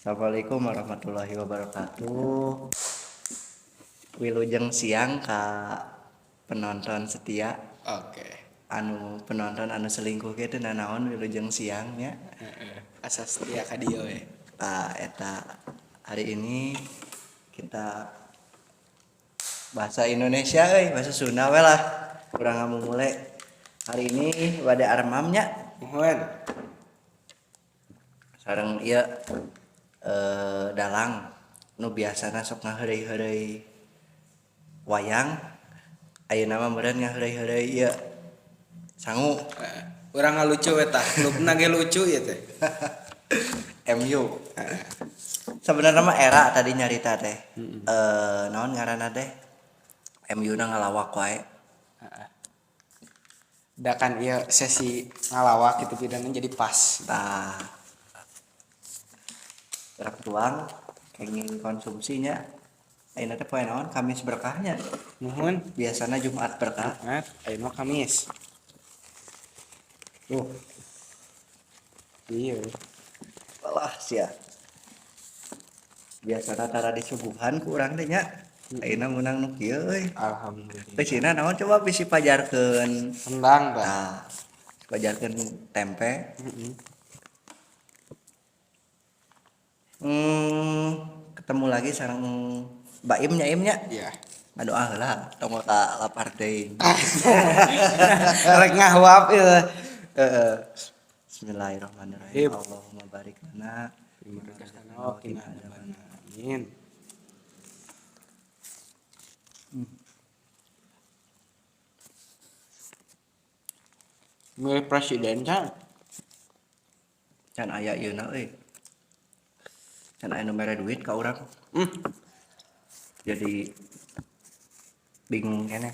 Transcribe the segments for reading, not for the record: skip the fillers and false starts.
Assalamualaikum warahmatullahi wabarakatuh. Wilujeng siang ka penonton setia. Oke. Penonton anu selingkuh gitu nanaon wilujeng siangnya. Asa setia ka dieu we. Eta hari ini kita bahasa Indonesia bahasa Sunda we lah. Kurang mulai. Hari ini bade armamnya. Mohon. Sareng ieu dalang nu biasana sok ngaheureuy-heureuy wayang ayeuna mah meureun ngaheureuy-heureuy ieu sangu Urang ngalucu we tah. Klubna ge lucu ieu teh. MU. Sebenarnya mah era tadi nyarita teh. Naon ngaranna teh? MU na ngalawak wae. Da kan ieu sesi ngalawak gitu pidana jadi pas. Tah. Gerak tuang kenging konsumsinya. Ayeuna teh poe naon? Kamis berkahnya. Nuhun. Biasana Jumat berkah. Jumat, ayeuna Kamis. Iya. Alah sia. Biasana tara disuguhan ku urang teh nya. Ayeuna meunang nu kieu euy. Alhamdulillah. Teh cenah naon coba bisi pajarkeun. Rendang tah. Tah. Pajarkeun tempe. Ketemu lagi sareng Baimnya Imnya. Iya. Aduh lah, tong ka lapar teuing. Rek ngahwap ieu. Heeh. Bismillahirrahmanirrahim. Ib. Allahumma barik lana Berkasana wa qina adzabannar. Amin. Milih presiden kan? can aya ieuna euy. Can aya nu mere duit ka urang. Jadi bingung kene.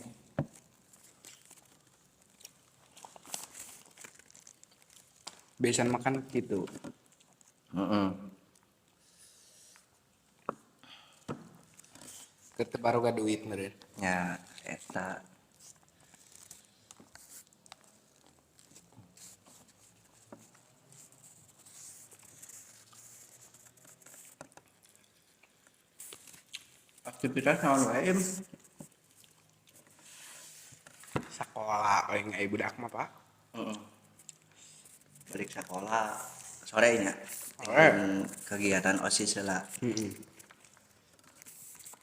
Biasa makan gitu. Heeh. Tetep baru duit meureun. Nya eta aktivitas naon wae Im? Sakola paling aya budak mah, Pak. Heeh. Balik sekolah sorenya. Sore. Kegiatan OSIS heula.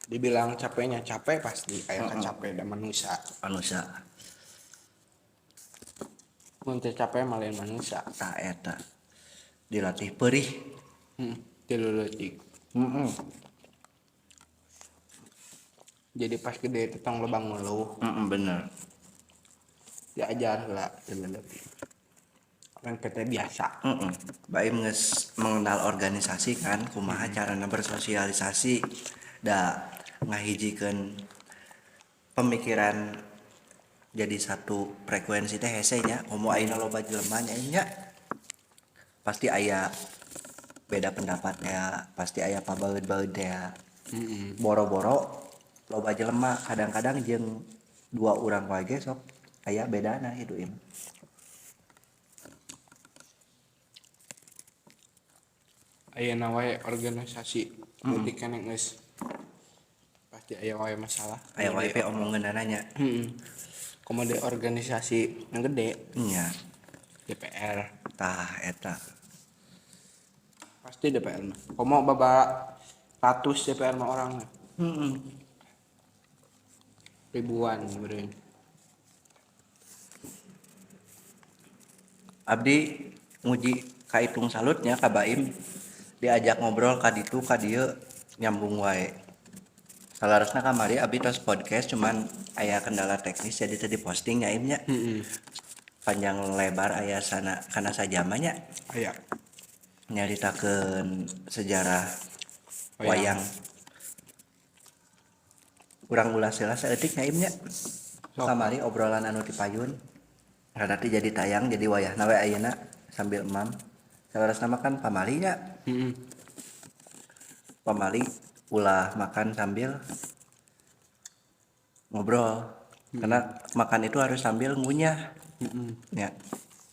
Dibilang capeknya capek pasti aya capek da manusia. Manusia Mun teu capek mah lain manusia. tah eta dilatih perih. Tilu leutik. Jadi pas gede teh tong lobang ngeluh, Bener. diajar heula tilu leutik. Orang kita biasa. Baim geus mengenal organisasi kan, kumaha carana bersosialisasi da ngahijikeun pemikiran jadi satu frekuensi teh hese nya. Komo ayeuna loba jelema nya pasti aya beda pendapat ya, pasti aya pabaeud-baeud ya. Boro-boro loba jelema kadang-kadang jeung dua urang wae ge sok aya bedana hidup ieu. Ayeuna wae organisasi mudik kana geus pasti aya wae masalah. Aya wae pe omongeunna nya. Komode organisasi yang gede Nya DPR tah eta. pasti DPR mah. Komo baba ratus DPR mah orang mah. Ribuan beureun. Abdi nguji kaitung salutnya ka Baim diajak ngobrol ka ditu ka dieu nyambung wae. Salarasna kamari abdi tos podcast cuman aya kendala teknis jadi teu diposting nya Imnya. Panjang lebar aya sana kana sajama nya Aya nyaritakeun sejarah wayang. Urang ulas heula saeutik nya Imnya. Kamari obrolan anu dipayun. Radati jadi tayang jadi wayahna we ayeuna sambil emam. Salarasna mah kan pamali nya. Pamali ulah makan sambil ngobrol. Karena makan itu harus sambil ngunyah. Ya.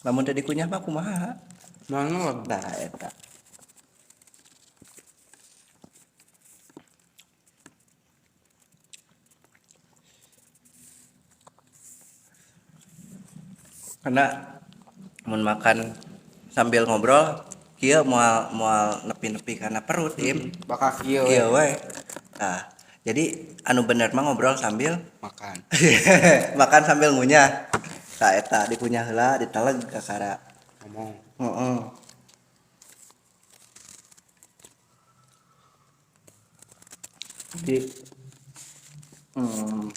Lamun teu dikunyah mah kumaha? Mana Nah eta. karena mun makan sambil ngobrol kieu moal nepi-nepi karena perut im bakal kieu kieu we we. Nah, jadi anu bener mah ngobrol sambil makan. makan sambil ngunyah. Tah eta dikunyah heula diteleg kakara. Ngomong. Heeh. Jadi hmm,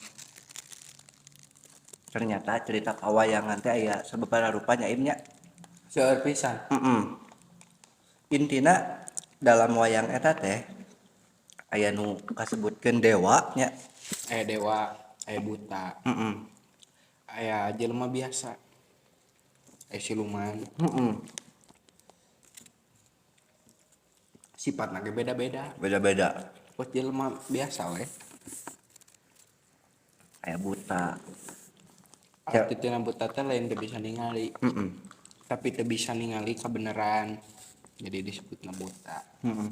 ternyata cerita kawayangan teh aya sababaraha rupanya imnya. Seueur pisan. Intina dalam wayang eta teh aya nu kasebutkeun dewa nya. Aya dewa, aya buta, Heeh. aya jelema biasa, aya siluman. Heeh. Sifatna ge beda-beda. Beda-beda. Pos jelema biasa we. Aya buta. Arti tina buta teh lain teu bisa ningali, Heeh. tapi teu bisa ningali kebenaran. Jadi disebutna buta. Heeh.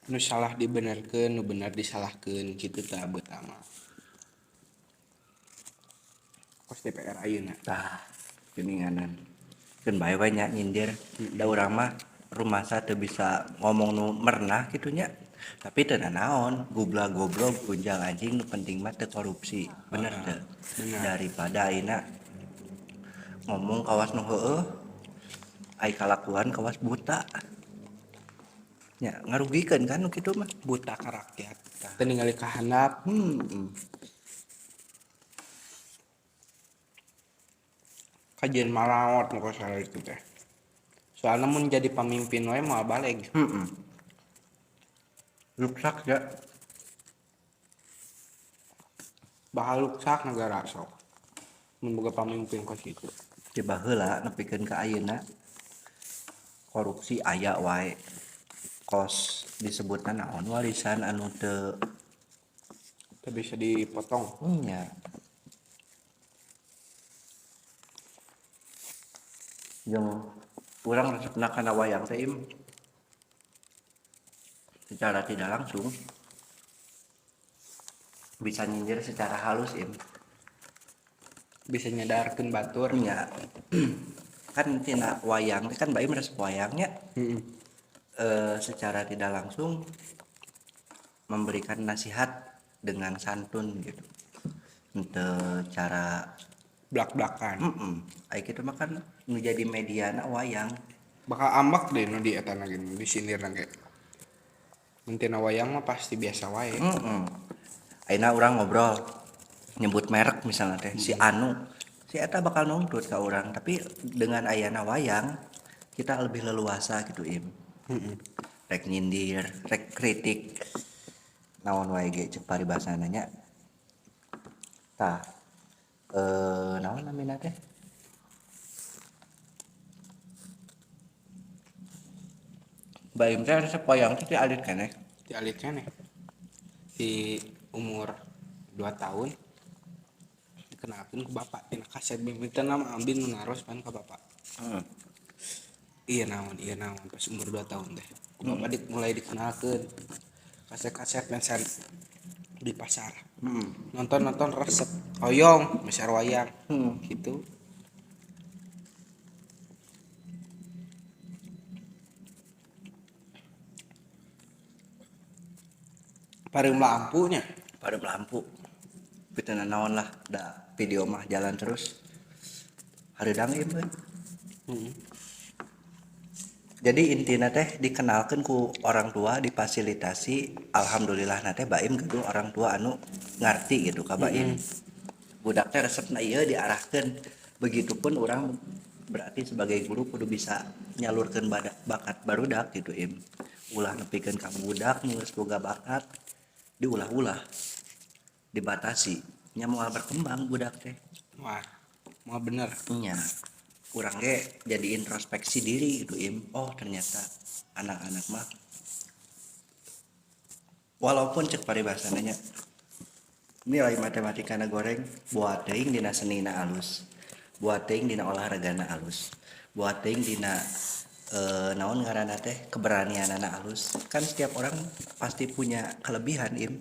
Nu salah dibenerkeun, nu bener disalahkeun, kitu tah buta mah. Kos DPR ayeuna. Tah geuninganan. Keun bae we nya nyindir. Da urang mah rumasa teu bisa ngomong nu merenah kitu nya. Tapi teu naon, goblok gunjang anjing nu penting mah teu korupsi. Bener teu? Bener. Daripada ayeuna ngomong kawas nu heueuh, ai kalakuan kawas buta. Ya ngarugikeun kan nu kitu mah. Buta ka rakyat. Teu ningali kahandap. Kajian malawat nu salah itu teh. Soalnya mun jadi pemimpin we moal baleg. Ruksak ya. Bakal luksak negara sok. Mun boga pamimpin kos kitu. Coba heula nepikeun ka ayeuna korupsi aya wae. Kos disebutna naon warisan anu teu Teu bisa dipotong. nya. Jeung urang resepna kana wayang teh im secara tidak langsung bisa nyindir secara halus im. Bisa nyadarkeun batur. Nya. Kan tina wayang teh kan bae resep wayangnya Heeh. secara tidak langsung memberikan nasihat dengan santun gitu. Untuk cara Blak-blakan. ai kitu mah kan nu jadi mediana wayang. Bakal ambak deh nu di eta lagi di sindir ge. Mun tina wayang mah pasti biasa wae. Ayeuna urang ngobrol nyebut merek misalnya teh si Anu. Si eta bakal nuntut ka urang, tapi dengan ayana wayang kita lebih leluasa gitu im. Rek nyindir, rek kritik. Naon wae ge ceuk paribasana nya. Tah naon namina teh? Baim teh resep wayang teh alit keneh. Di alit keneh. Di umur 2 tahun dikenalkeun ku bapak tina kaset mimiten nama ambil nu naros pan ka bapak. Iya naon pas umur 2 tahun teh. Ku bapak mulai dikenalkeun kaset-kaset mensan di pasar. Nonton resep oyong besar wayang gitu. Pareum lampunya. Padam lampu. Pitana naon lah, da video mah jalan terus. Hareudang ieu mah. Jadi intina teh dikenalkeun ku orang tua, difasilitasi. Alhamdulillah teh baim kudu orang tua anu ngarti gitu ka baim. Budak teh resepna ieu diarahkeun. Begitupun orang berarti sebagai guru kudu bisa nyalurkeun bakat barudak gitu im. Ulah nepikeun ka budak nu geus boga bakat diulah-ulah. Dibatasi. Nya moal berkembang budak teh. Wah, mau bener. Nya kurang ge jadi introspeksi diri gitu im. Oh ternyata anak-anak mah walaupun cek paribasananya nilai matematika na goreng buat teuing dina senina alus, buat teuing dina olahragana alus, buat teuing dina naon ngaranna teh keberanianana alus. Kan setiap orang pasti punya kelebihan im.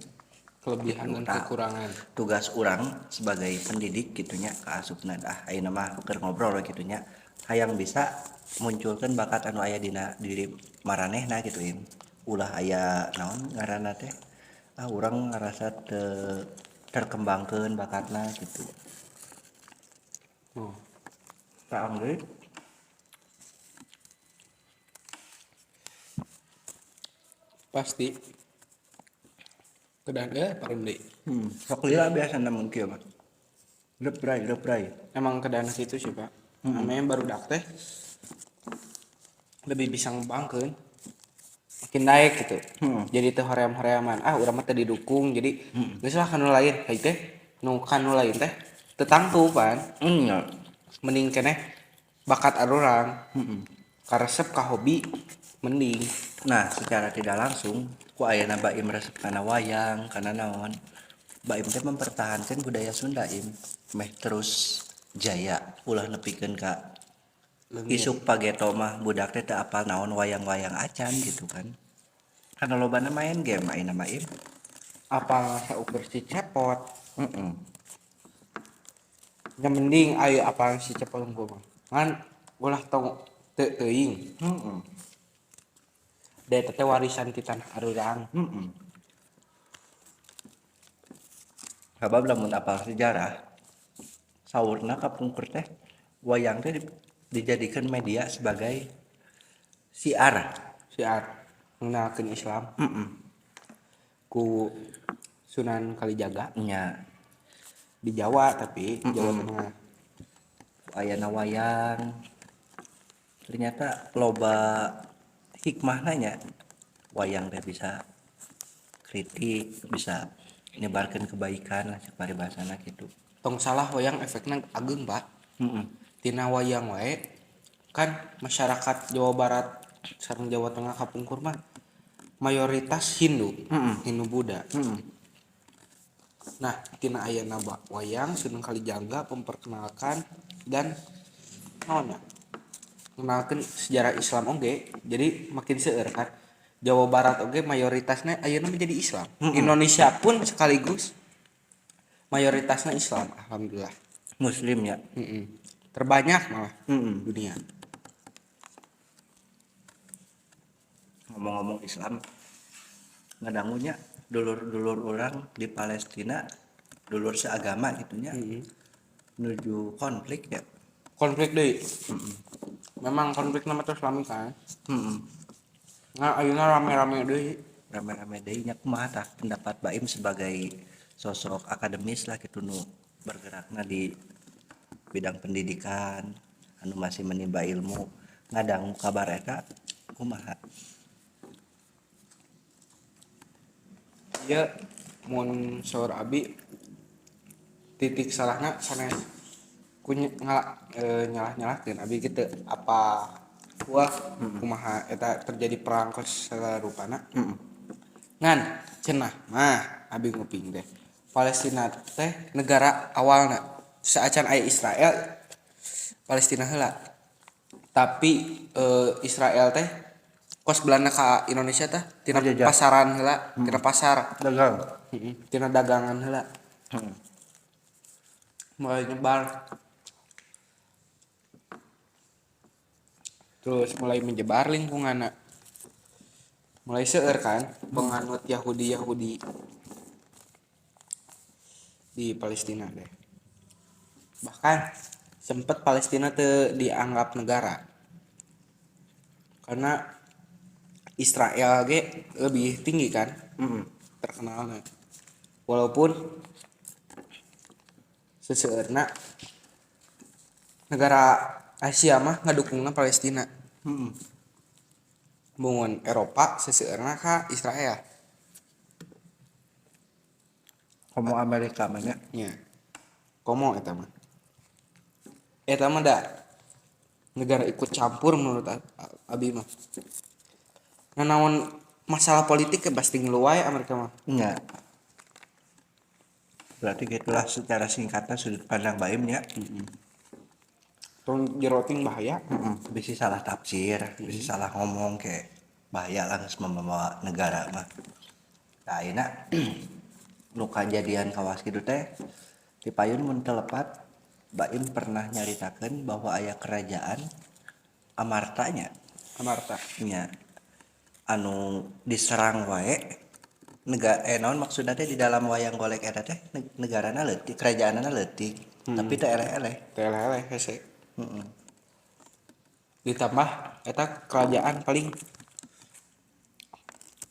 kelebihan dan Tah, kekurangan. tugas orang sebagai pendidik gitunya ke asupna ayeuna mah keur ngobrol gitunya hayang bisa munculkan bakat anu aya dina diri maranehna gituin ulah aya naon ngaranna teh urang ngerasa terkembangkeun bakatna gitu. Oh, Tah deui pasti kedan paling deui. sok lila biasana mun kieu mah leprai Emang kedan gitu sih Pak. Namanya barudak teh lebih bisa ngembangkeun makin naik gitu. Jadi teh hoream-horeaman urang mah teh didukung jadi geus lah kanu lain hai teh nu kanu lain teh teu tangtu pan nya mending keneh bakat urang karesep ka hobi mending. nah secara tidak langsung ku ayeuna Baim resep kana wayang kana naon Baim teh mempertahankan budaya Sunda im meh terus jaya ulah nepikeun ka Leungit. isuk pageto mah budak teh teu apal naon wayang-wayang acan gitu kan karena lobana main game ayeuna mah im Apa saukur si cepot heeh yang mending ayo apa si cepot gua mah kan ulah tong teu teuing heeh da teh warisan ti tanah arurang. sabab lamun apal sejarah saurna kapungkur teh wayang teh dijadikan media sebagai siar Siar mengenalkeun Islam ku Sunan Kalijaga nya di Jawa tapi Jawa Tengah. ayana wayang ternyata loba hikmahna nya wayang teh bisa kritik bisa nyebarkan kebaikan lah cek paribasana gitu. Tong salah wayang efeknya ageung Pak. Heeh. Tina wayang wae kan masyarakat Jawa Barat sareng Jawa Tengah kapungkur mah mayoritas Hindu, Hindu Buddha. Nah, tina ayeuna wayang Sunan Kalijaga memperkenalkan dan naon ya? Mengenalkan sejarah Islam oge. Jadi makin seueur kan. Jawa Barat oge mayoritasnya ayeuna menjadi Islam. Indonesia pun sekaligus mayoritasnya Islam alhamdulillah. Muslim ya. Terbanyak malah dunia. Ngomong-ngomong Islam ngadangunya dulur-dulur orang di Palestina dulur seagama gitunya menuju konflik ya. Konflik deui. Memang konflik nama terus lami kan. Nah, ayeuna rame-rame deui. Rame-rame deui nya kumaha tah pendapat Baim sebagai sosok akademis lah gitu nu bergerakna di bidang pendidikan anu masih menimba ilmu ngadangu kabar eta kumaha. Ieu mun saur abi titik salahna sanes ku nyalah-nyalahkeun abi kitu apa wah kumaha eta terjadi perang sarupana. Ngan cenah mah abi nguping teh Palestina teh negara awalna saacan aya Israel Palestina heula tapi Israel teh kos Belanda ka Indonesia teh tina Ngajajah. pasaran heula tina pasar Dagang. tina dagangan heula mulai nyebar terus mulai menyebar lingkunganna mulai seueur kan penganut Yahudi di Palestina deh bahkan sempet Palestina teu dianggap negara karena Israel ge lebih tinggi kan terkenalnya walaupun seseueurna negara Asia mah ngadukungna Palestina mun Eropa seseueurna ka Israel Komo Amerika mah nya. nya komo eta mah da negara ikut campur menurut abi mah nganaon masalah politik ke pasti ngilu wae Amerika mah Nya. Berarti gitulah secara singkatnya sudut pandang Baim ya. tong jeroting bahaya Bisa salah tafsir, bisa salah ngomong kayak bahaya lah geus membawa negara mah. Nah, ayeuna nu kajadian kawas kitu teh ti payun mun telepat Baim pernah nyaritakeun bahwa aya kerajaan Amartanya Amarta. nya anu diserang wae naon maksudna teh di dalam wayang golek eta teh negarana leutik kerajaanana leutik tapi teu eleh-eleh. Tele hese. Heeh. Ditambah eta kerajaan paling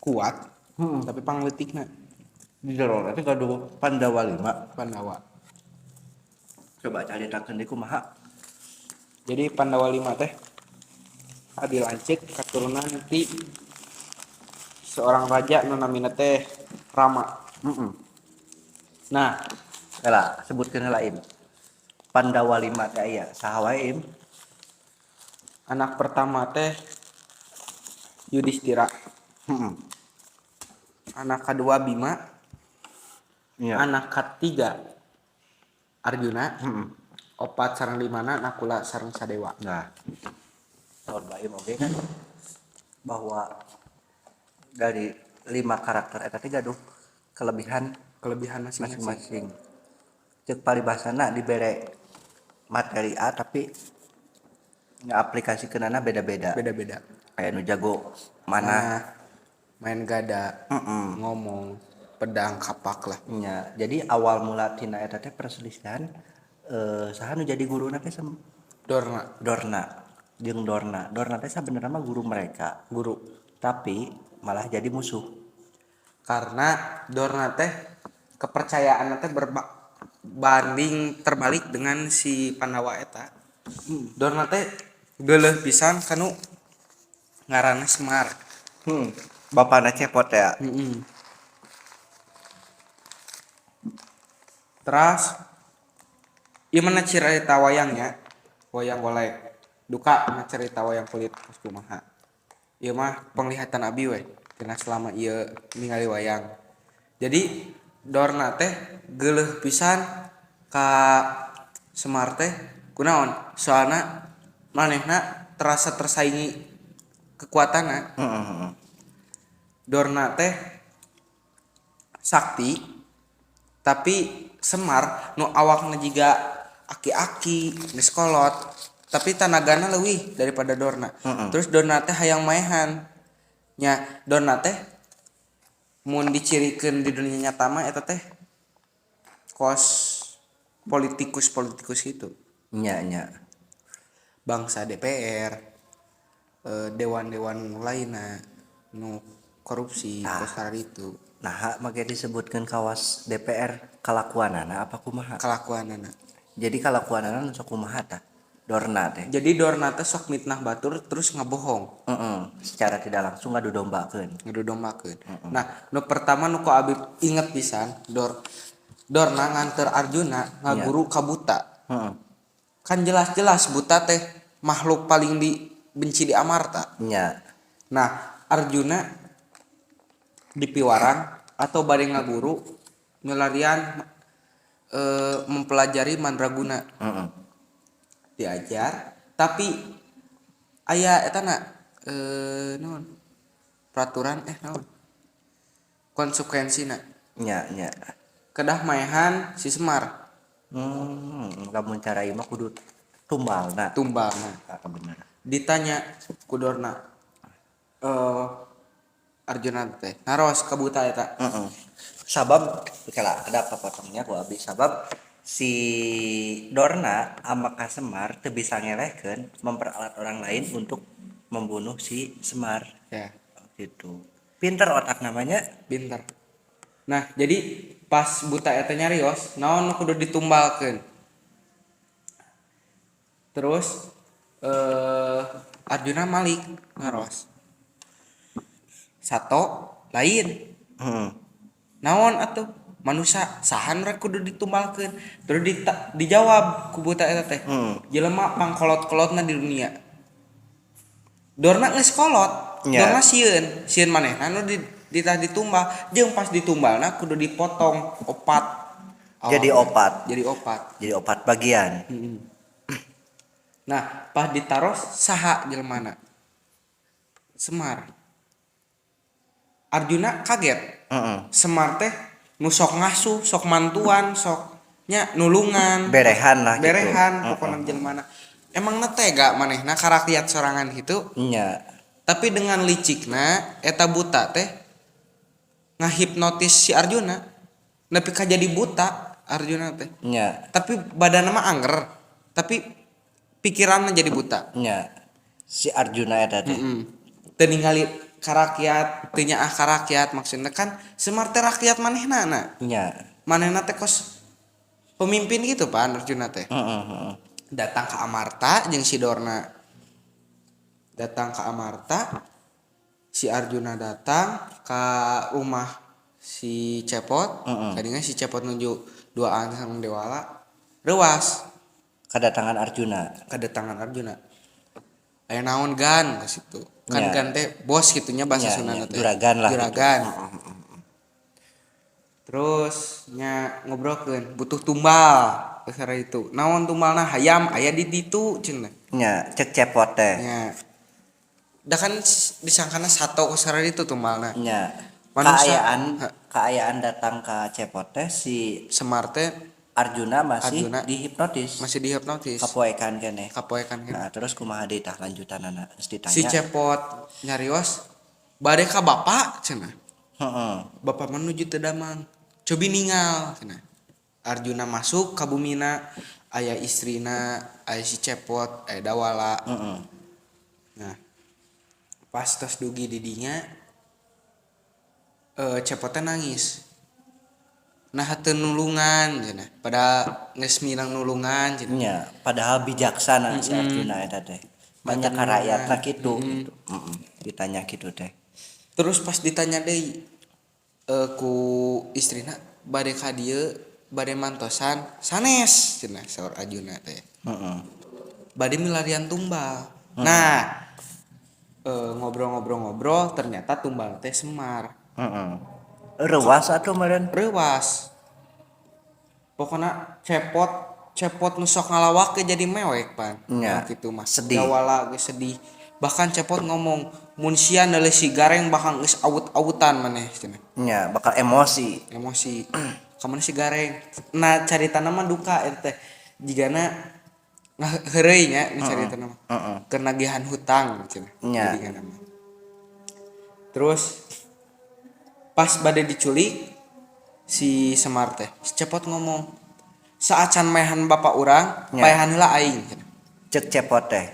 kuat tapi pangleutikna Di jero teh gaduh Pandawa 5. Pandawa. Coba caritakeun deui kumaha. Jadi Pandawa 5 teh dilanceuk katurunan ti seorang raja nu namina teh Rama. Heeh. Nah, Heula sebutkeun heula Im. Pandawa 5 teh aya saha wae Im? anak pertama teh Yudhistira, Heeh. anak kedua Bima, Iya. anak ketiga Arjuna, Heeh. opat sareng limana Nakula sareng Sadewa. Nah, tahun Baim oge kan bahwa dari 5 karakter eta teh gaduh kelebihan Kelebihan masing-masing. masing-masing. Cek paribasana dibere materi A tapi ngaaplikasikeunana beda-beda. Beda-beda. Kayak nu jago mana. Nah, main gada, Heeh. ngomong, pedang, kapak lah. Nya, jadi awal mula tina eta teh perselisihan saha nu jadi guruna teh Dorna, Dorna jeung Dorna. Dorna teh sabenerna mah guru mereka, guru. tapi malah jadi musuh. Karena Dorna teh kepercayaan teh berbanding terbalik dengan si Pandawa eta. Dorna teh geuleuh pisan kanu ngaranna Semar. Bapana cepot ya. Terus ieu mana cerita wayangnya, wayang golek. Duka mah cerita wayang kulit geus kumaha. Ieu mah penglihatan abi we, tina selama ieu ningali wayang. Jadi Dorna teh geuleuh pisan ka Semar teh kunaon? Soalna manehna terasa tersaingi kekuatanna. Dorna teh sakti tapi Semar nu awakna jiga aki-aki geus kolot tapi tanagana leuwih daripada Dorna. Terus Dorna teh hayang maehan nya. Dorna teh mun dicirikeun di dunia nyata mah eta teh kos politikus gitu. Nya. Bangsa DPR, dewan-dewan lainna nu korupsi kosar itu Nah, make disebutkeun kawas DPR kalakuanana apa kumaha? kelakuanana. Jadi kalakuanana nu sok kumaha tah? Dorna teh. Jadi Dorna teh sok mitnah batur terus ngabohong, Secara tidak langsung ngadu dombakeun. ngedodombakeun. Nah, nu pertama nu ku abi inget pisan, Dorna nganter Arjuna ngaguru ka buta. Kan jelas-jelas buta teh makhluk paling dibenci di Amarta. Nya. Nah, Arjuna dipiwarang atau bade ngaguru ngelarian mempelajari mandraguna. Diajar tapi aya eta na naon? Peraturan naon? Konsekuensina. Nya. Kedah maehan si Semar. Lamun cara ieu mah kudu tumbalna. Tumbalna. Bener. Ditanya ku Dorna. Arjuna teh naros ka buta eta. Sabab kala ada potongnya ku abi sabab si Dorna ama ka Semar teu bisa ngelehkeun memperalat orang lain untuk membunuh si Semar. Ya, Gitu. Pinter otak namanya. pinter. Nah, jadi pas buta eta nyarios, naon nu kudu ditumbalkeun. Terus Arjuna malik ngaros. Sato lain. Naon atuh? Manusia sahan rek kudu ditumbalkeun. Terus dijawab ku buta eta teh. Jelema pangkolot-kolotna di dunia. Dorna geus kolot. Ya. Dorna sieun manehna nu ditumbal jeung pas ditumbalna kudu dipotong opat. Jadi opat. Jadi opat Bagian. Nah, pas ditaros saha jelmana? Semar. Arjuna kaget. Semar teh nu sok ngasuh sok mantuan soknya nulungan berehan lah gitu. berehan pokoknya jelema emang tega manehna karakyat sorangan gitu Nya tapi dengan licikna eta buta teh ngahipnotis si Arjuna nepi ka jadi buta Arjuna teh nya tapi badanna mah angger tapi pikiranna jadi buta nya si Arjuna eta teh. teu ningali karakyat teu nyaah karakyat maksudna kan Semar teh rakyat manehna na Nya manehna teh kos pemimpin gitu pan Arjuna teh datang ke Amarta jeung si Dorna datang ke Amarta si Arjuna datang ke rumah si Cepot tadinya si Cepot nuju duaan sama Dewala rewas kedatangan Arjuna. aya naon gan ke situ kan Ya. gan teh bos gitunya bahasa Ya, Sunda ya, teh juragan lah juragan terus nya ngobrolkeun butuh tumbal kesara itu naon tumbalna hayam aya di ditu cenah Nya cek cepot teh. nya da kan disangkana sato kesara itu tumbalna Nya Manusia- keayaan datang ke cepot teh si Semar teh Arjuna masih Arjuna dihipnotis. masih dihipnotis Kapoekan keneh. kapoekan gitu. Nah, terus kumaha deui tah lanjutanana geus ditanya. Si Cepot nyarios bade ka bapak cenah Heeh. bapak menuju teu damang cobi ningal cenah Arjuna masuk ka bumina aya istrina aya si Cepot aya Dawala Heeh. nah pas tos dugi di dinya Cepot teh nangis nah teu nulungan cenah pada geus minang nulungan cenah Nya padahal bijaksana si Arjuna eta teh. Banyak ka rakyatna kitu gitu. Ditanya kitu teh. terus pas ditanya deui ku istrina bade ka dieu bade mantosan sanes cenah saur Arjuna teh Heeh. bade milarian tumbal nah ngobrol-ngobrol ternyata tumbal teh Semar Heeh. Reuas atuh meureun. rewas pokoknya cepot nusok ngalawak ke jadi mewek pan Nya, gitu mas sedih. Dawala geus sedih bahkan Cepot ngomong mun sian deuleu si Gareng bakal geus awut-awutan maneh cenah Nya bakal emosi. emosi kamana si Gareng nah caritana mah duka eta teh jigana heureuy nya di caritana mah Heeh. kenagihan hutang cenah Nya. jigana mah terus pas bade diculik si Semar teh si Cepot ngomong saacan maehan bapak urang Nya. paehan heula aing cenah Cek cepot teh.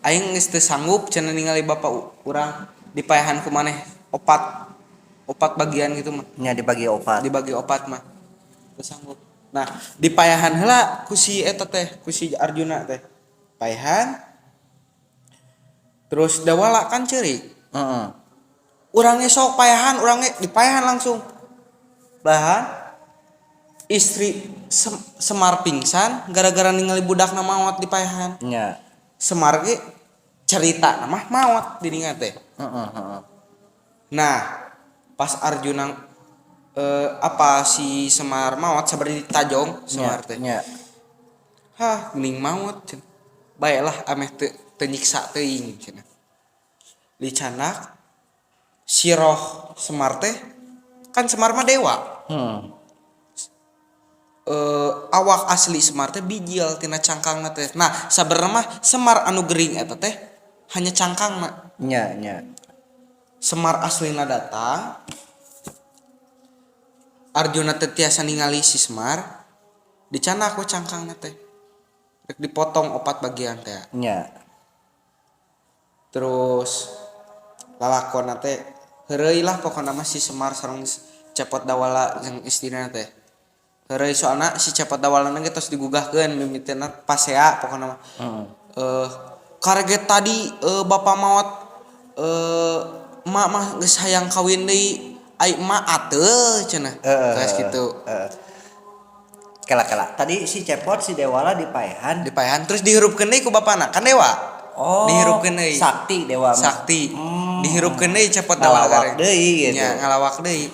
aing geus teu sanggup cenah ningali bapak urang dipaehan ku maneh opat bagian gitu mah Nya dibagi opat. dibagi opat mah teu sanggup nah dipaehan heula ku si eta teh ku si Arjuna teh paehan terus Dawala kan ceurik Heeh. urang ge sok paehan urang ge dipaehan langsung bahan istri Semar pingsan gara-gara ningali budakna maot dipaehan Nya. Semar ge cerita mah maot di dinya teh Heeh, heeh. nah pas Arjuna si Semar maot sabari ditajong Semar teh Nya. hah geuning maot cenah baelah ameh teu nyiksa teuing cenah licanak si roh Semar teh kan Semar mah dewa awak asli Semar teh bijil tina cangkangna teh nah sabenerna mah Semar anu gering eta teh hanya cangkangna Nya, nya. Semar aslina datang Arjuna teh tiasa ningali si Semar dicana aku cangkangna teh rek dipotong opat bagian teh Nya. terus lalakonna teh heureuy lah pokona mah si Semar sareng Cepot Dawala jeung istrina teh heureuy soalna si Cepot Dawala ge tos digugahkeun mimiteuna pasea pokona mah kareget tadi bapak maot emak mah geus hayang kawin deui ai emak ateu cenah geus kitu Kela-kela. Tadi si cepot si Dewala dipaehan. dipaehan terus dihirupkeun deui ku bapana kan dewa Oh. dihirupkeun deui Sakti dewa. mah. sakti dihirupkeun deui Cepot Dawala Ngalawak gareng deui gitu. nya ngalawak deui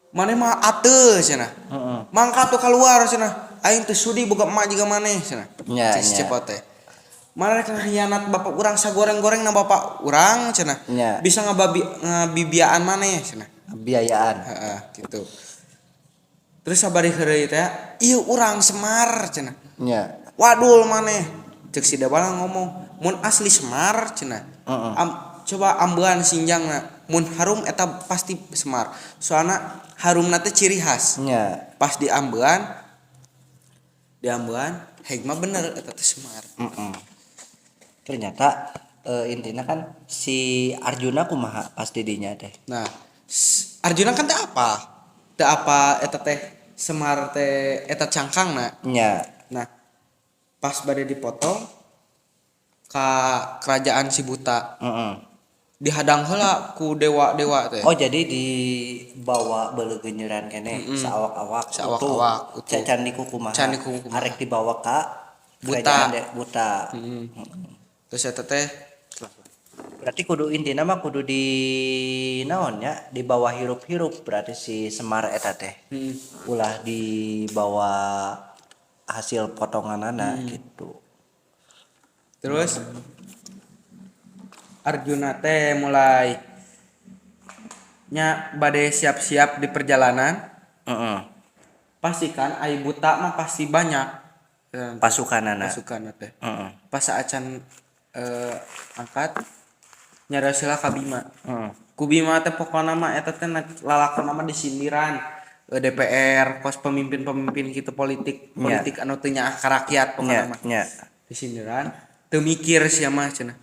maneh mah ateu cenah Heeh. mangkat tuh keluar cenah aing teu sudi boga emak jiga maneh cenah Nya, si nya. Cepot teh maneh kana hianat bapak urang sagoreng-goreng na bapak urang cenah Nya. bisa ngabibiaan maneh cenah biayaan. Heeh, gitu. Terus sabari heureuy teh, ieu urang Semar cenah. Nya. Wadul maneh. Cek si Dewala ngomong, mun asli Semar cenah. Heeh. Coba ambean sinjangna. Mun harum eta pasti Semar. Soalna harumna teh ciri khas. Nya. Pas di ambean hegma bener eta teh Semar. Ternyata intinya kan si Arjuna kumaha pas di dinya teh. Nah, Arjuna kan teh apa? Teh apa eta teh Semar teh eta cangkangna. Nya. Nah, pas bade dipotong ka kerajaan si buta. Dihadang heula ku dewa-dewa teh. Oh jadi dibawa beuleuh genyeran kene saawak-awak Saawak-awak, utuh. Candi kumaha. Candi kumaha. Arek dibawa ka Buta. kerajaan buta. Terus eta teh Berarti kudu intina mah kudu di naonnya di bawah hirup-hirup berarti si Semar eta teh. Ulah dibawa hasil potonganana gitu. terus Arjuna teh mulai nya bade siap-siap di perjalanan. Pastikan ai buta mah pasti banyak Pasukanana. pasukan teh. Pas acan angkat nyarosila ka Bima. Ku Bima teh pokona mah eta teh lalakonna mah disindiran DPR, kos pemimpin-pemimpin gitu politik anu teu nyaah ka rakyat pokona mah. Disindiran teu mikir sia mah cenah.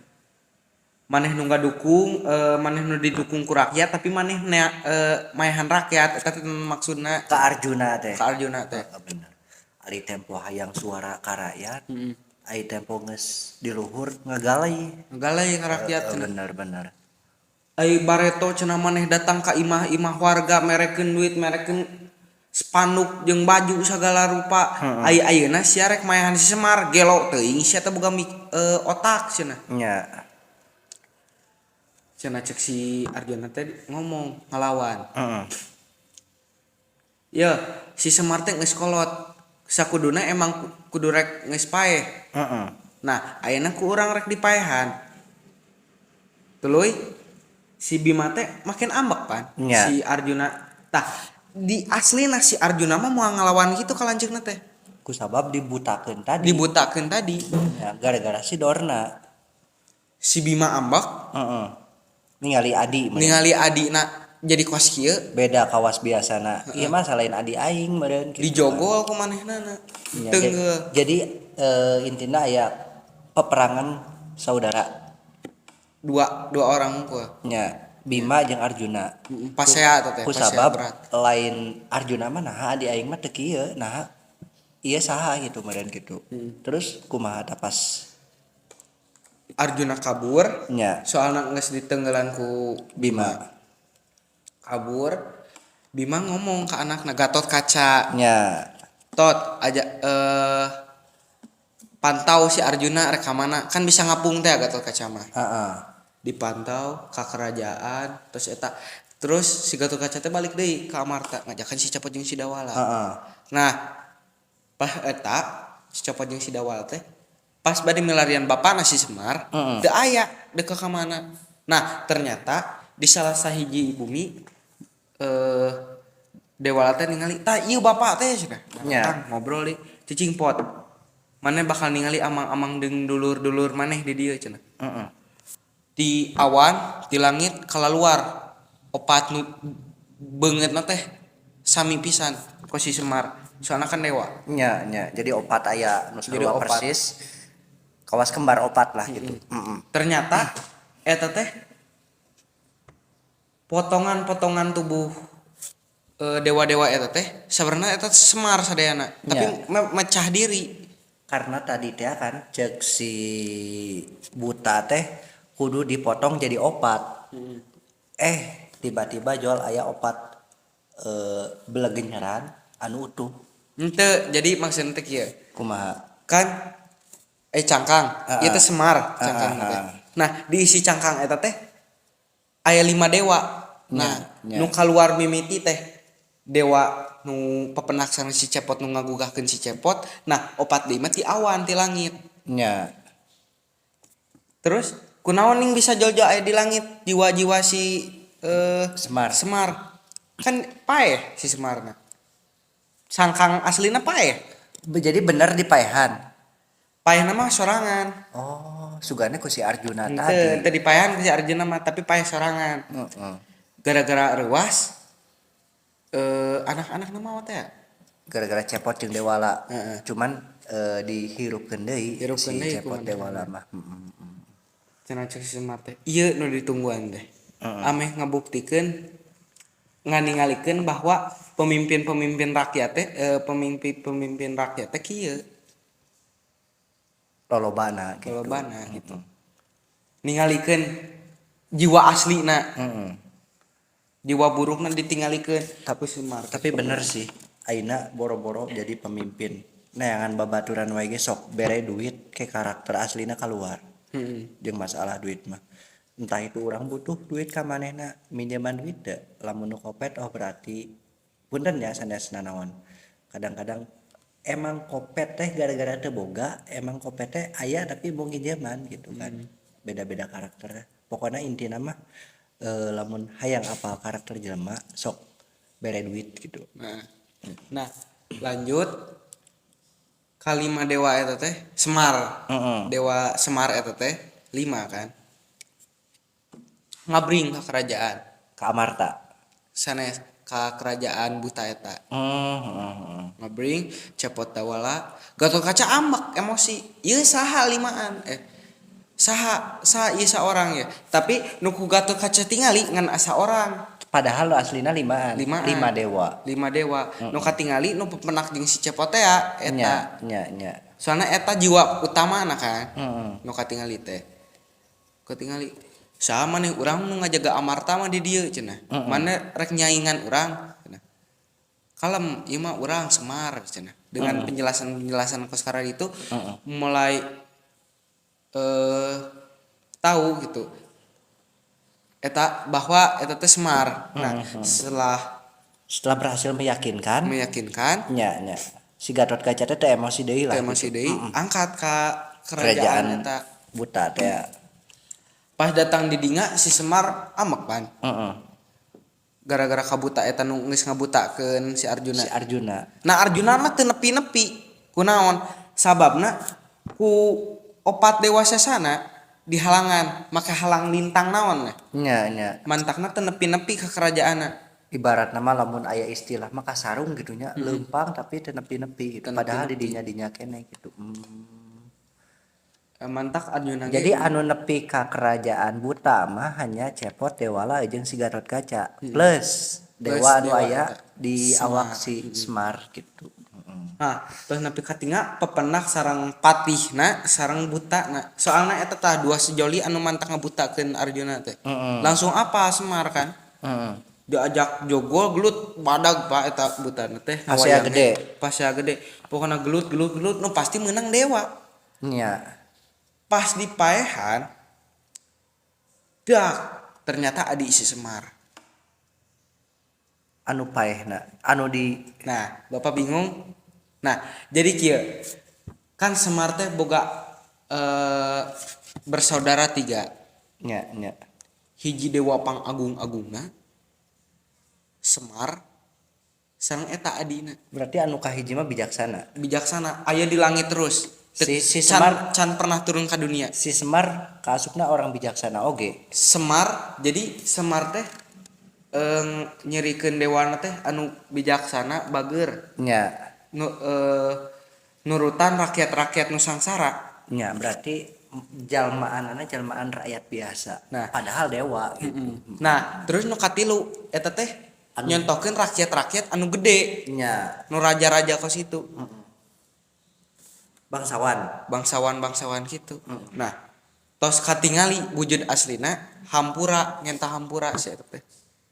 Maneh nu ngadukung maneh nu didukung ku rakyat tapi maneh maehan rakyat eta teh maksudna Ka Arjuna teh. ka Arjuna teh. Bener. Ari tempo hayang suara ka rakyat. Ai tempo geus di luhur ngagalai. Galai ka rakyat cenah. Bener. Ai bareto cenah maneh datang ka imah-imah warga merekeun duit, merekeun spanduk jeung baju sagala rupa. Ai ayeuna sia rek maehan si Semar gelo teuing sia teh boga otak cenah. Nya. Cenah cek si Arjuna teh ngomong ngalawan. Ya, si Semar teh geus kolot. Sakuduna emang kudu rek geus paeh. Nah, ayeuna ku urang rek dipaehan. Tuluy si Bima teh makin ambek pan. Nya. Si Arjuna. Tah, di aslina si Arjuna mah moal ngalawan gitu ka lanceukna teh. Kusabab dibutakeun tadi. Dibutakeun tadi. Ya, gara-gara si Dorna. Si Bima ambek Ningali adi meureun. ningali adina jadi kos kieu Beda kawas biasana. Ieu mah salain adi aing meureun kitu. dijogol ku manehnana. Ya, Teunggeul. jadi intinya aya peperangan saudara. Dua orang ku. Nya Bima jeung Arjuna. Pasea teh. Kusabab lain Arjuna mah naha adi aing mah teu kieu, naha ieu saha gitu meureun gitu. Terus kumaha tah pas Arjuna kabur. nya Soalna geus ditenggelan ku Bima. Kabur. Bima ngomong ke anakna Gatot Kaca. Nya Tot aja pantau si Arjuna rek ka mana. Kan bisa ngapung teh Gatot Kaca mah. Dipantau ka kerajaan terus si Gatot Kaca teh balik deui ka Amarta ngajakan si Copot jeung si Dawala. Nah, pas eta si Copot jeung si Dawala teh pas bade milarian bapana si Semar, teu aya deukeut ka mana. Nah, ternyata di salah sahiji bumi Dewala teh ningali, "Tah ieu bapak teh cenah." Datang ngobrol deui, cicing pot. Maneh bakal ningali amang-amang jeung dulur-dulur maneh di dieu cenah. Di awan, di langit kalaluar opat nu beungeutna teh sami pisan ku si Semar. Soalna kan dewa. nya jadi opat aya nu Jadi sarua opat. persis. Kawas kembar opat lah gitu. Ternyata eta teh potongan-potongan tubuh dewa-dewa eta teh sebenarnya eta Semar sadayana, tapi mecah diri. Karena tadi teh kan cek si buta teh kudu dipotong jadi opat. Tiba-tiba jual aya opat belegenyeran anu utuh. Henteu, jadi maksudna teh kieu. Kumaha? Kan cangkang, ieu teh Semar cangkang teh. Nah, diisi cangkang eta teh aya 5 dewa. Nah, nu kaluar mimiti teh dewa nu pepenaksana si Cepot nu ngagugahkeun si Cepot. Nah, opat deui mah ti awan ti langit. Nya. Terus kunaon ning bisa jol-jol aya di langit jiwa-jiwa si Semar. kan paeh si Semarna sangkang aslina paeh Jadi bener di paehan. paeh nama sorangan Oh, sugane ku si Arjuna ente tadi. di paehan si Arjuna mah tapi paeh sorangan Heeh. gara-gara reuas anak-anak nama teh Gara-gara cepot jeung Dewala. Heeh. Cuman dihirupkeun deui Hirupkeun si deui cepot kumaha. Dewala mah. cenah cek si Semar teh ieu nu ditungguan teh ameh ngabuktikeun nganingalikeun bahwa pemimpin-pemimpin rakyat teh pemimpin-pemimpin rakyat teh kieu Lolobana gitu. lolobana gitu ningalikeun jiwa aslina Heeh. jiwa burukna ditinggalikeun tapi Semar teh. Tapi bener sih, aina boro-boro jadi pemimpin. Neangan babaturan wae ge sok bere duit ke karakter aslina keluar. Heeh. Jeung masalah duit mah. Entah itu orang butuh duit ka manehna, minjeman duit teu. Lamun nu kopet oh berarti punten ya sanesna naon. Kadang-kadang emang kopet teh gara-gara teu boga, emang kopet teh aya tapi mau nginjeman gitu kan. Beda-beda karakter. Pokoknya intina mah lamun hayang apal karakter jelema sok bere duit gitu. Nah, lanjut kalima dewa eta teh Semar. Heeh. Dewa Semar eta teh 5 kan. Ngabring ka kerajaan. Ka Amarta. Sanes ka kerajaan buta eta. Ngabring cepot dawala Gatot Kaca ambek emosi. Ieu saha limaan saha ieu saorang ya. Tapi nu ku Gatot Kaca tingali ngan asa orang. Padahal lo aslina limaan. Limaan. 5 dewa. 5 dewa. Nu katingali nu pepenak jeung si cepot teh ya eta. Nya. Soalnya eta jiwa utama anak kan Heeh. nu katingali teh katingali sama nih urang nu ngajaga amarta mah di dieu cenah mana rek nyaingan urang cenah kalem ieu mah urang Semar cenah dengan penjelasan Koskara itu mulai tahu gitu eta bahwa eta teh Semar. Nah Setelah berhasil meyakinkan, nya si Gatot Kaca teh emosi deui lah. emosi deui angkat ka Kerajaan kerajaan eta buta teh. pas datang di dinga si Semar amek pan gara-gara kabuta eta nu geus ngabutakeun si Arjuna. Si Arjuna. Nah Arjuna mah teu nepi-nepi kunaon sababna ku opat dewa sasana dihalangan maka halang lintang naon Nya. mantakna teu nepi-nepi ka kerajaanna. Ibarat nama lamun aya istilah maka sarung gitu nya leumpang tapi teu nepi-nepi gitu. Teu Padahal di nepi-nepi. dinya kene gitu. Mantak Arjuna Jadi ge anu nepi ka kerajaan buta mah hanya Cepot, Dewala jeung si Gatot Kaca. Plus dewa anu dewa aya eta. di Semar. awak si Semar gitu. Nah, terus nepi ka tinga pepenak sareng patihna sareng butana. Soalna eta tah dua sejoli anu mantak ngabutakeun Arjuna teh. Langsung apa Semar kan? Diajak jogol gelut badag Pak eta butana teh. Pasea gede. Pasea gede. Pokona gelut nu pasti menang dewa. Nya. Pas di paehan dak ternyata adi si Semar. Anu paehna, anu di Nah, Bapak bingung. Nah, jadi kieu. Kan Semar teh boga bersaudara 3. nya. Hiji dewa pang agung-agungna Semar sareng eta adina Berarti anu kahiji mah bijaksana aya di langit terus Si Semar can pernah turun ke dunia. si Semar kaasupna orang bijaksana oge. Semar jadi Semar teh nyerikeun dewana teh anu bijaksana bageur Nya. nurutan rakyat-rakyat nusangsara. Nya berarti jalmaanana jalmaan rakyat biasa. Nah. Padahal dewa gitu. Nah terus nu katilu eta teh nyontokeun rakyat-rakyat anu gede Nya. nu raja-raja kos itu bangsawan gitu. Nah tos katingali wujud aslina hampura ngentah hampura si eta teh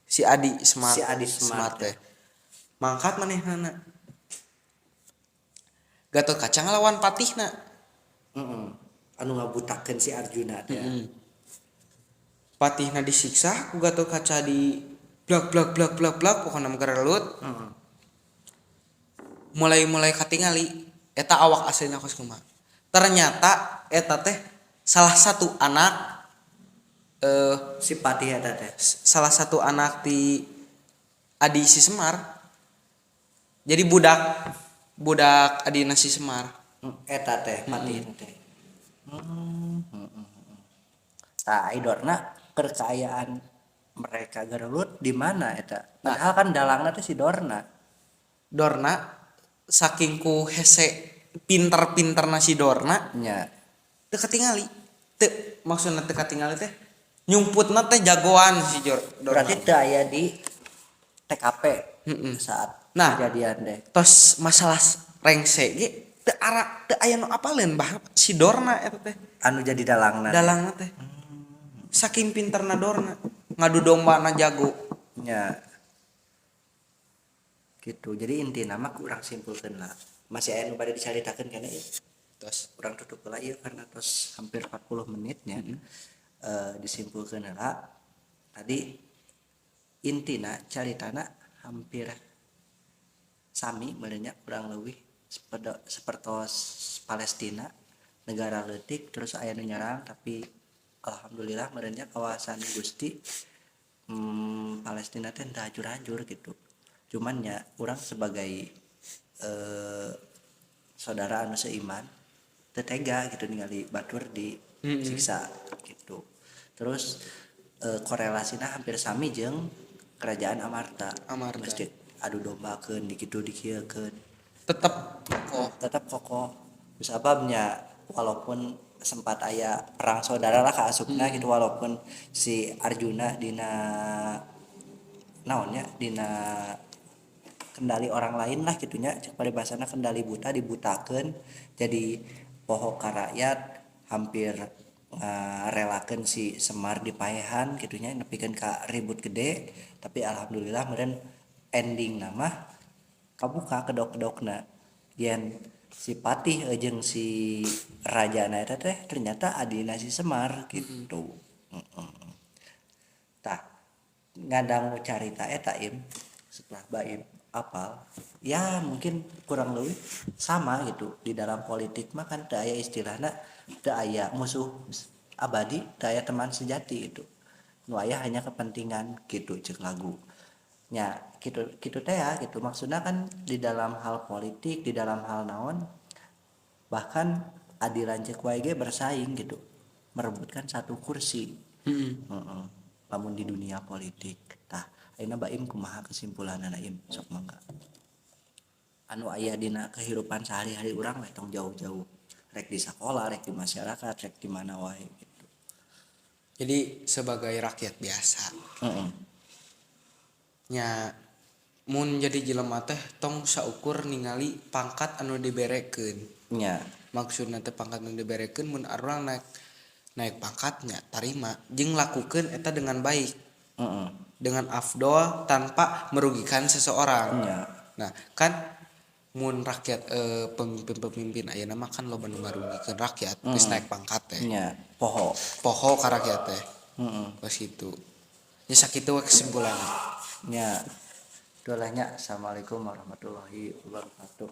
si Adi Semar. Si Adi Semar teh mangkat manehna Gatot Kaca ngalawan patihna. Anu ngabutakeun si Arjuna teh. Patihna disiksa ku Gatot Kaca di blak pokona menggerelut. Mulai katingali eta awak aslina kos kumaha. Ternyata eta teh salah satu anak Si Patih eta teh. salah satu anak di adi si Semar. Jadi budak adina si Semar. Eta teh pati teh. Tah idorna kekayaan mereka gerulut di mana eta? Padahal kan dalangna teh si Dorna. Dorna saking ku hese pinter-pinterna si Dorna Nya. teu katingali. Teu maksudna teu katingali teh nyumputna teh jagoan si Dorna. Berarti teu aya di TKP saat Nah, kejadian deh. tos masalah rengse ge teu aya nu apaleun bah si Dorna eta teh. Anu jadi dalangna. Dalangna teh. Saking pinterna Dorna ngadu domba na jago. Nya. Gitu. Jadi inti nama kurang simpulkeun lah. Masih aya nu bade dicaritakeun kana ieu. Tos Urang tutup heula ieu karena tos hampir 40 menitnya. Disimpulkeun heula. Tadi intina caritana hampir sami merenya kurang lebih sepertos Palestina negara leutik terus aya nu nyerang tapi alhamdulillah merenya kawasan Gusti Palestina teh teu hancur-hancur gitu. Cuman ya urang sebagai saudara anu seiman teu tega gitu ningali batur disiksa gitu. Terus korelasina hampir sami jeung kerajaan Amarta. Masjid adu dombakeun dikitu dikieukeun tetep kokoh sababnya walaupun sempat aya perang saudara lah kaasupna gitu walaupun si Arjuna dina naonnya dina kendali orang lain lah gitunya cek paribasana kendali buta dibutakeun jadi poho ka rakyat hampir relakeun si Semar dipaehan gitunya nepikeun ka ribut gede tapi alhamdulillah meureun ending nama kabuka kedok-kedokna yen si Patih jeung si rajana eta teh ternyata adina si Semar gitu. Tah ngadang carita eta im setelah Baim apal ya mungkin kurang lebih sama gitu di dalam politik mah kan teu aya istilahna teu aya musuh abadi teu aya teman sejati gitu nu aya hanya kepentingan gitu cek lagu nya gitu teh ya gitu maksudnya kan di dalam hal politik di dalam hal naon bahkan adi lanceuk wae ge bersaing gitu merebutkan satu kursi lamun di dunia politik tah ayeuna Baim kumaha kesimpulanna Im sok mangga anu aya dina kehidupan sehari-hari urang we tong jauh-jauh rek di sakola rek di masyarakat rek di mana wae gitu. jadi sebagai rakyat biasa nya mun jadi jelema teh tong saukur ningali pangkat anu diberekeun nya maksudna teh pangkat anu diberekeun mun urang naik pangkatnya tarima jeung lakukeun eta dengan baik dengan afdol tanpa merugikan seseorang. Nah kan mun rakyat pemimpin ayeuna mah kan loba nu ngarugikeun rakyat geus naik pangkat teh nya poho ka rakyat teh pas kitu nya sakitu we kesimpulanna nya dolehnya assalamualaikum warahmatullahi wabarakatuh.